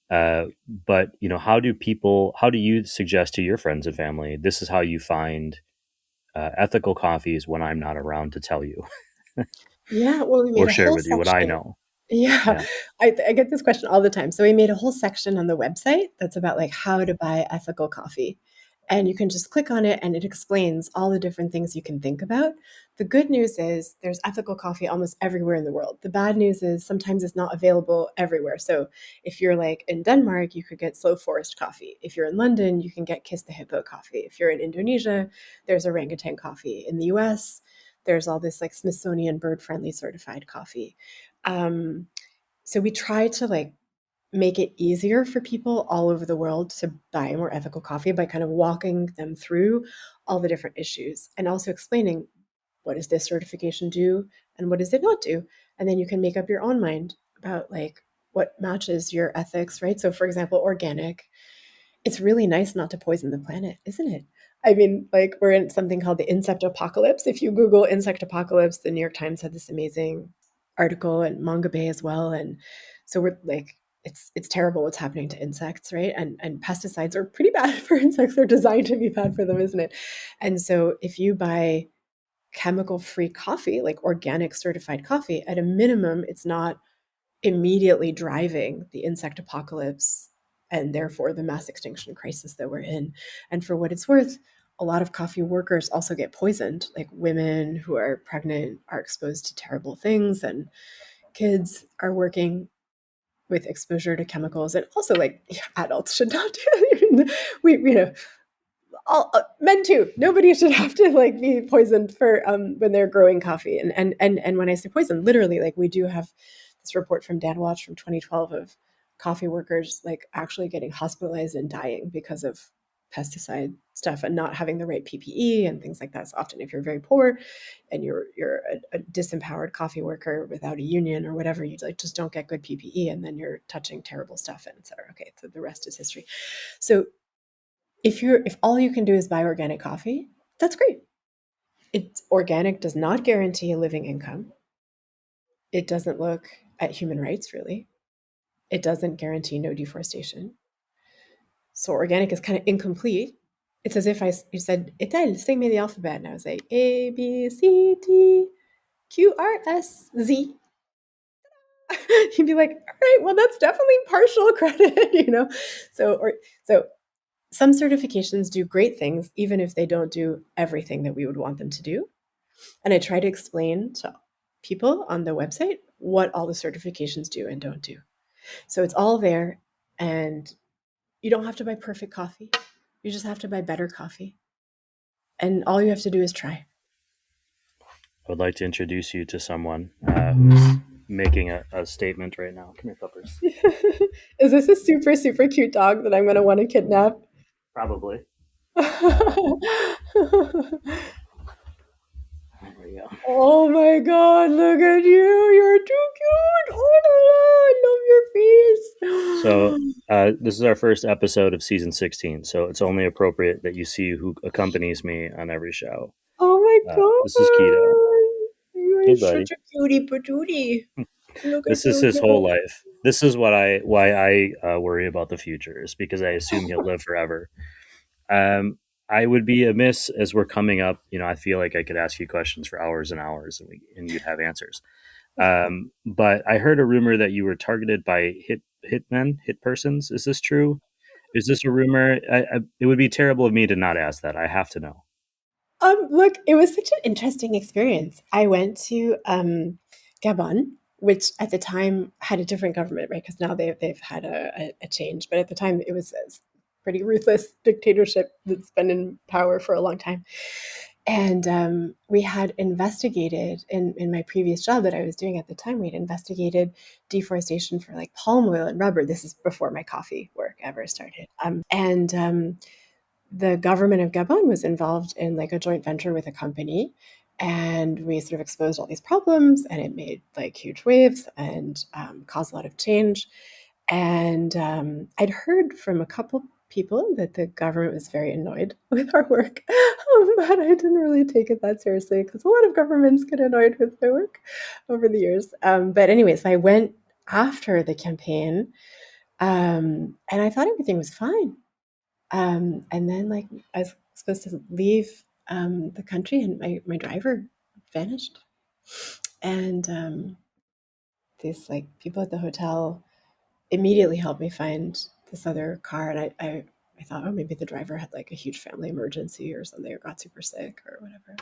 But how do you suggest to your friends and family, this is how you find ethical coffees when I'm not around to tell you Yeah, well, we or made a share whole with you what I section. know? Yeah, Yeah. I get this question all the time. So we made a whole section on the website that's about like how to buy ethical coffee. And you can just click on it and it explains all the different things you can think about. The good news is there's ethical coffee almost everywhere in the world. The bad news is sometimes it's not available everywhere. So if you're like in Denmark, you could get slow forest coffee. If you're in London, you can get Kiss the Hippo coffee. If you're in Indonesia, there's orangutan coffee. In the US, there's all this like Smithsonian bird friendly certified coffee. Um, so we try to like make it easier for people all over the world to buy more ethical coffee by kind of walking them through all the different issues and also explaining what does this certification do and what does it not do. And then you can make up your own mind about like what matches your ethics, right? So for example, organic, it's really nice not to poison the planet, isn't it? I mean, like we're in something called the insect apocalypse. If you Google insect apocalypse, the New York Times had this amazing article and Manga Bay as well. And so we're like, it's terrible what's happening to insects, right? And pesticides are pretty bad for insects. They're designed to be bad for them, isn't it? And so if you buy chemical free coffee, like organic certified coffee, at a minimum, it's not immediately driving the insect apocalypse and therefore the mass extinction crisis that we're in. And for what it's worth, a lot of coffee workers also get poisoned. Like women who are pregnant are exposed to terrible things, and kids are working with exposure to chemicals. And also, like adults should not do. We all men too. Nobody should have to like be poisoned for when they're growing coffee. And when I say poison, literally, like we do have this report from DanWatch from 2012 of coffee workers like actually getting hospitalized and dying because of pesticide stuff and not having the right PPE and things like that. So often, if you're very poor and you're a disempowered coffee worker without a union or whatever, you like just don't get good PPE, and then you're touching terrible stuff and et cetera. Okay, so the rest is history. So if all you can do is buy organic coffee, that's great. It's organic does not guarantee a living income. It doesn't look at human rights really. It doesn't guarantee no deforestation. So organic is kind of incomplete. It's as if you said, Etelle, sing me the alphabet. And I was like, A, B, C, D, Q, R, S, Z. You'd be like, all right, well, that's definitely partial credit, So some certifications do great things, even if they don't do everything that we would want them to do. And I try to explain to people on the website what all the certifications do and don't do. So it's all there, and you don't have to buy perfect coffee. You just have to buy better coffee. And all you have to do is try. I would like to introduce you to someone who's making a statement right now. Come here, puppers. Is this a super, super cute dog that I'm going to want to kidnap? Probably. you. Oh my God, look at you. You're too cute. Oh my God, I love So your face. this is our first episode of season 16, so it's only appropriate that you see who accompanies me on every show. Oh my This is Keto. God. Hey, You're buddy. such a cutie patootie. Look at This is you his whole go. life. This is why I worry about the future, is because I assume he'll live forever. Um, I would be amiss as we're coming up. I feel like I could ask you questions for hours and hours, and you'd have answers. But I heard a rumor that you were targeted by hit persons. Is this true? Is this a rumor? It would be terrible of me to not ask that. I have to know. Look, it was such an interesting experience. I went to Gabon, which at the time had a different government, right? Because now they've had a change, but at the time it was a pretty ruthless dictatorship that's been in power for a long time. And we had investigated in my previous job that I was doing at the time. We'd investigated deforestation for like palm oil and rubber. This is before my coffee work ever started. And the government of Gabon was involved in like a joint venture with a company, and we sort of exposed all these problems, and it made like huge waves and caused a lot of change. And I'd heard from a couple people that the government was very annoyed with our work, but I didn't really take it that seriously because a lot of governments get annoyed with my work over the years. But anyways, I went after the campaign, and I thought everything was fine. And then, like, I was supposed to leave the country, and my driver vanished. And these like people at the hotel immediately helped me find this other car, and I thought, oh, maybe the driver had like a huge family emergency or something, or got super sick or whatever.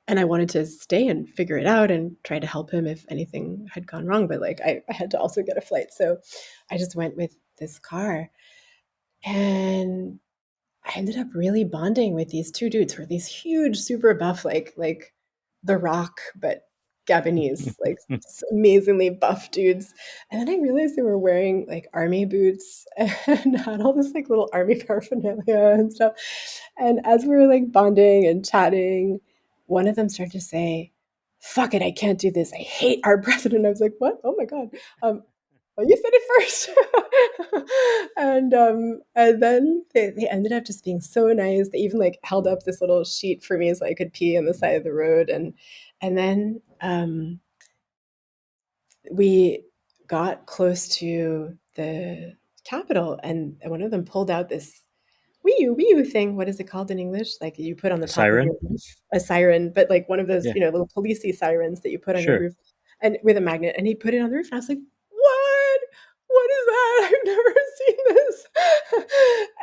And I wanted to stay and figure it out and try to help him if anything had gone wrong, but like I had to also get a flight, so I just went with this car. And I ended up really bonding with these two dudes who are these huge, super buff, like The Rock, but Gabonese, like amazingly buff dudes. And then I realized they were wearing like army boots and had all this like little army paraphernalia and stuff. And as we were like bonding and chatting, one of them started to say, "Fuck it, I can't do this. I hate our president." I was like, "What? Oh my God." Well, you said it first. And then they ended up just being so nice. They even like held up this little sheet for me so I could pee on the side of the road. And then we got close to the capital, and one of them pulled out this wee you thing. What is it called in English? Like you put on the A top of your siren? roof, a siren, but like one of those, Yeah, little policey sirens that you put on your sure. roof, and with a magnet. And he put it on the roof, and I was like, "What? What is that? I've never seen this."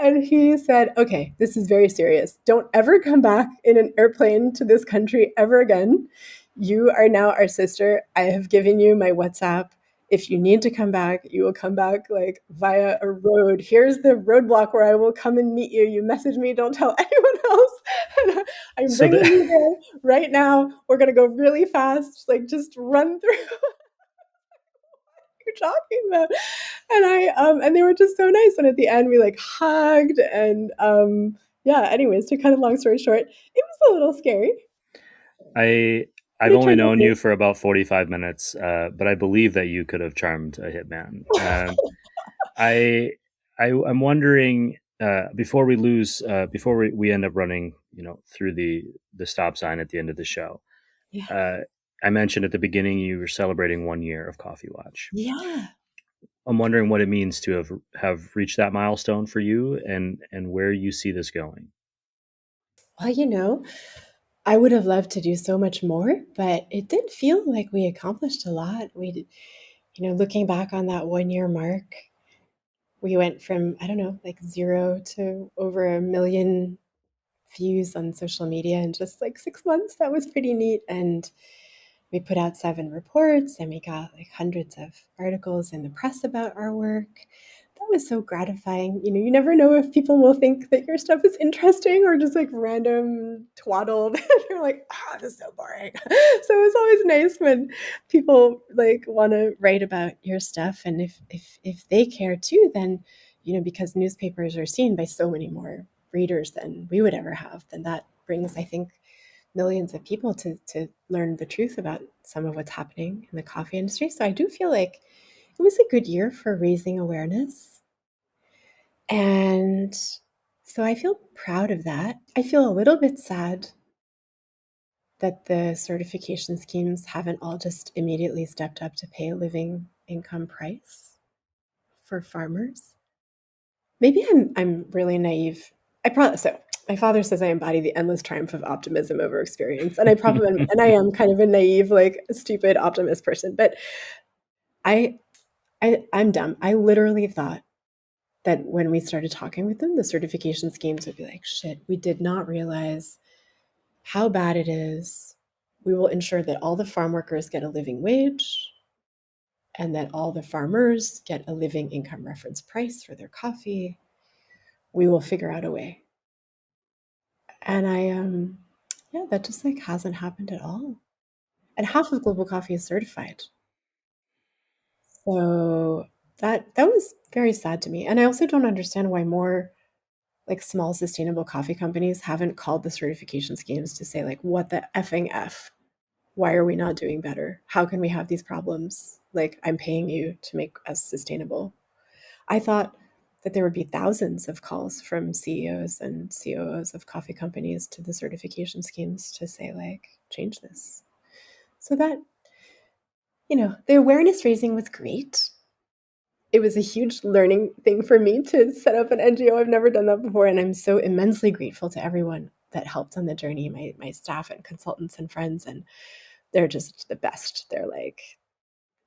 And he said, "Okay, this is very serious. Don't ever come back in an airplane to this country ever again. You are now our sister. I have given you my WhatsApp. If you need to come back, you will come back like via a road. Here's the roadblock where I will come and meet you. You message me, don't tell anyone else. And I'm So bringing the you there right now. We're gonna go really fast, like just run through what you're talking about." And and they were just so nice. And at the end, we like hugged, and yeah. Anyways, to cut a long story short, it was a little scary, I but I've it only turned out known great. you for about 45 minutes, but I believe that you could have charmed a hitman. I I'm wondering, before we end up running, through the stop sign at the end of the show. Yeah, Uh, I mentioned at the beginning you were celebrating 1 year of Coffee Watch. yeah. I'm wondering what it means to have reached that milestone for you, and where you see this going. Well, I would have loved to do so much more, but it did feel like we accomplished a lot. We did, looking back on that 1 year mark, we went from, I don't know, like zero to over 1 million views on social media in just like 6 months. That was pretty neat. And we put out 7 reports, and we got like hundreds of articles in the press about our work. That was so gratifying. You never know if people will think that your stuff is interesting or just like random twaddle. You're like, "Ah, this is so boring." So it's always nice when people like want to write about your stuff, and if they care too, then because newspapers are seen by so many more readers than we would ever have, then that brings, I think, millions of people to learn the truth about some of what's happening in the coffee industry. So I do feel like it was a good year for raising awareness. And so I feel proud of that. I feel a little bit sad that the certification schemes haven't all just immediately stepped up to pay a living income price for farmers. Maybe I'm really naive. I probably so my father says I embody the endless triumph of optimism over experience, and I probably am, and I am kind of a naive, like stupid optimist person. But I, I'm dumb. I literally thought that when we started talking with them, the certification schemes would be like, shit, we did not realize how bad it is. We will ensure that all the farm workers get a living wage and that all the farmers get a living income reference price for their coffee. We will figure out a way. And yeah, that just like hasn't happened at all. And half of global coffee is certified. So that was very sad to me. And I also don't understand why more like small sustainable coffee companies haven't called the certification schemes to say like what the effing f, why are we not doing better, how can we have these problems, like I'm paying you to make us sustainable. I thought that there would be thousands of calls from CEOs and COOs of coffee companies to the certification schemes to say like change this. So that, the awareness raising was great. It was a huge learning thing for me to set up an NGO. I've never done that before. And I'm so immensely grateful to everyone that helped on the journey, my staff and consultants and friends. And they're just the best. They're like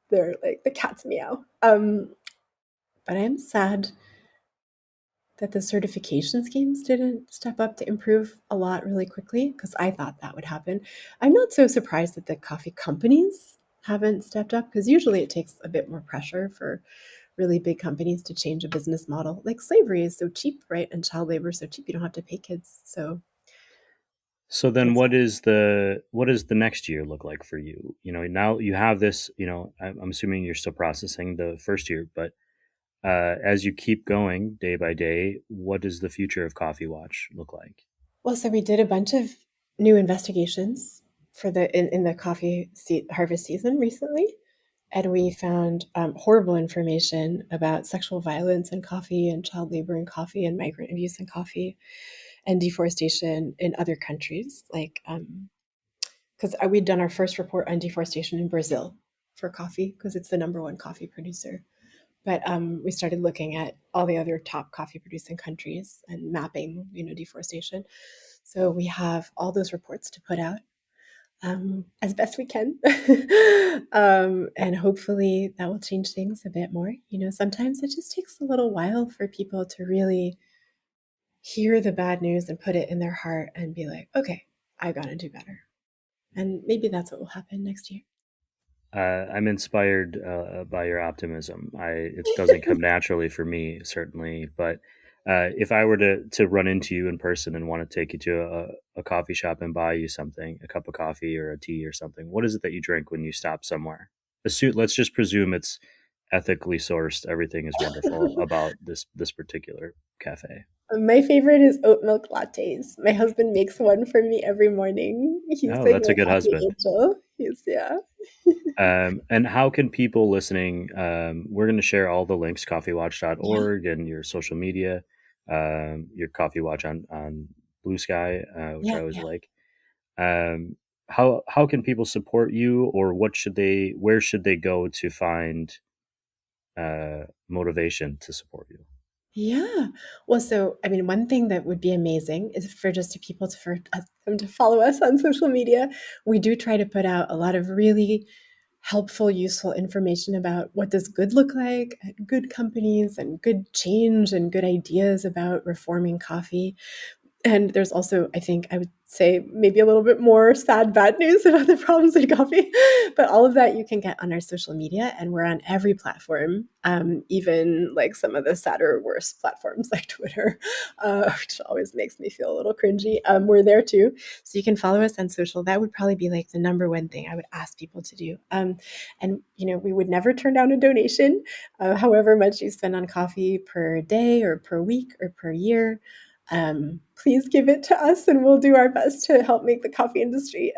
the cat's meow. But I'm sad that the certification schemes didn't step up to improve a lot really quickly because I thought that would happen. I'm not so surprised that the coffee companies haven't stepped up because usually it takes a bit more pressure for really big companies to change a business model. Like slavery is so cheap, right? And child labor is so cheap, you don't have to pay kids. So So then it's what does the next year look like for you? Now you have this, I'm assuming you're still processing the first year, but as you keep going day by day, what does the future of Coffee Watch look like? well, so we did a bunch of new investigations for in the harvest season recently. And we found horrible information about sexual violence in coffee and child labor in coffee and migrant abuse in coffee and deforestation in other countries. Like, because we'd done our first report on deforestation in Brazil for coffee because it's the number one coffee producer. But we started looking at all the other top coffee producing countries and mapping, deforestation. So we have all those reports to put out as best we can. And hopefully that will change things a bit more. Sometimes it just takes a little while for people to really hear the bad news and put it in their heart and be like, okay, I got to do better. And maybe that's what will happen next year. I'm inspired by your optimism. It doesn't come naturally for me, certainly, but if I were to run into you in person and want to take you to a coffee shop and buy you something, a cup of coffee or a tea or something, what is it that you drink when you stop somewhere? Let's just presume it's ethically sourced. Everything is wonderful about this particular cafe. My favorite is oat milk lattes. My husband makes one for me every morning. He's Oh, like that's my a good coffee husband. angel. Yeah. And how can people listening? We're going to share all the links, Yeah. coffeewatch.org, and your social media, your Coffee Watch on Blue Sky, which Yeah. I always Yeah. like. Um, how can people support you, or where should they go to find motivation to support you? Yeah. Well, so I mean, one thing that would be amazing is for just people for them to follow us on social media. We do try to put out a lot of really helpful, useful information about what does good look like at good companies and good change and good ideas about reforming coffee. And there's also, I think, I would say maybe a little bit more sad, bad news about the problems in coffee. But all of that you can get on our social media, and we're on every platform, even like some of the sadder, worse platforms like Twitter, which always makes me feel a little cringy. We're there too. So you can follow us on social. That would probably be like the number one thing I would ask people to do. And, we would never turn down a donation, however much you spend on coffee per day or per week or per year. Please give it to us, and we'll do our best to help make the coffee industry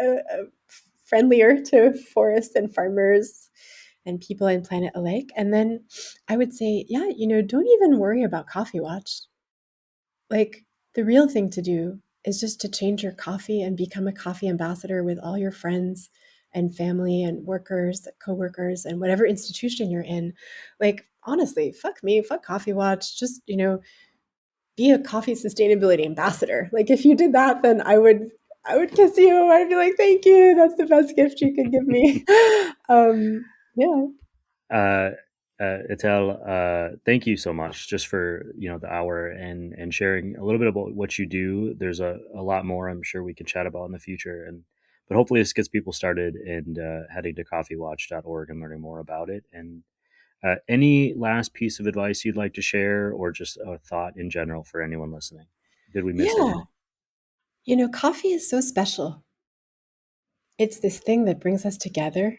friendlier to forests and farmers and people and planet alike. And then I would say, yeah, don't even worry about Coffee Watch. Like, the real thing to do is just to change your coffee and become a coffee ambassador with all your friends and family and workers, coworkers, and whatever institution you're in. Like, honestly, fuck me, fuck Coffee Watch. Just, be a coffee sustainability ambassador. Like, if you did that, then I would kiss you. I'd be like, thank you. That's the best gift you could give me. Yeah. Etelle, thank you so much just for the hour and sharing a little bit about what you do. There's a lot more I'm sure we can chat about in the future, but hopefully this gets people started and heading to coffeewatch.org and learning more about it. And any last piece of advice you'd like to share, or just a thought in general for anyone listening? Did we miss Yeah. anything? Coffee is so special. It's this thing that brings us together.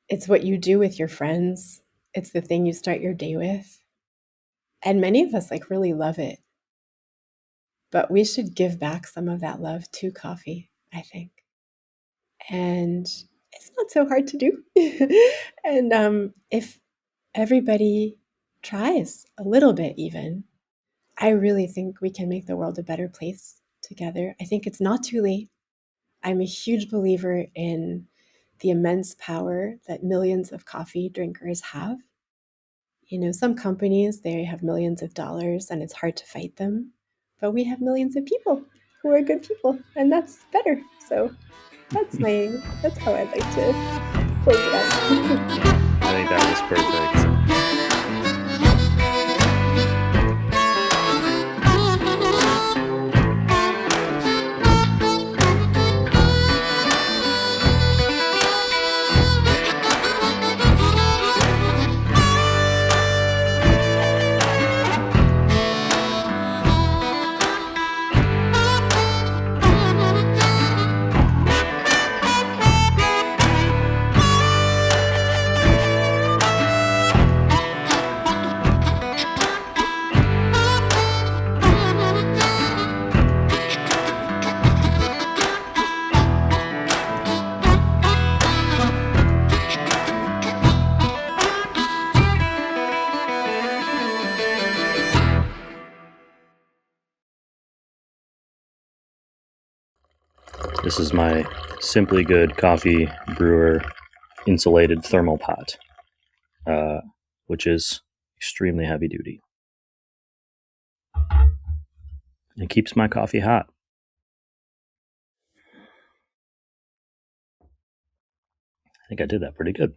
It's what you do with your friends. It's the thing you start your day with. And many of us really love it. But we should give back some of that love to coffee, I think. And it's not so hard to do. And if everybody tries a little bit, even, I really think we can make the world a better place together. I think it's not too late. I'm a huge believer in the immense power that millions of coffee drinkers have. Some companies, they have millions of dollars and it's hard to fight them. But we have millions of people who are good people, and that's better. So that's how I'd like to close it out. I think that was perfect. This is my Simply Good coffee brewer insulated thermal pot, which is extremely heavy duty. It keeps my coffee hot. I think I did that pretty good.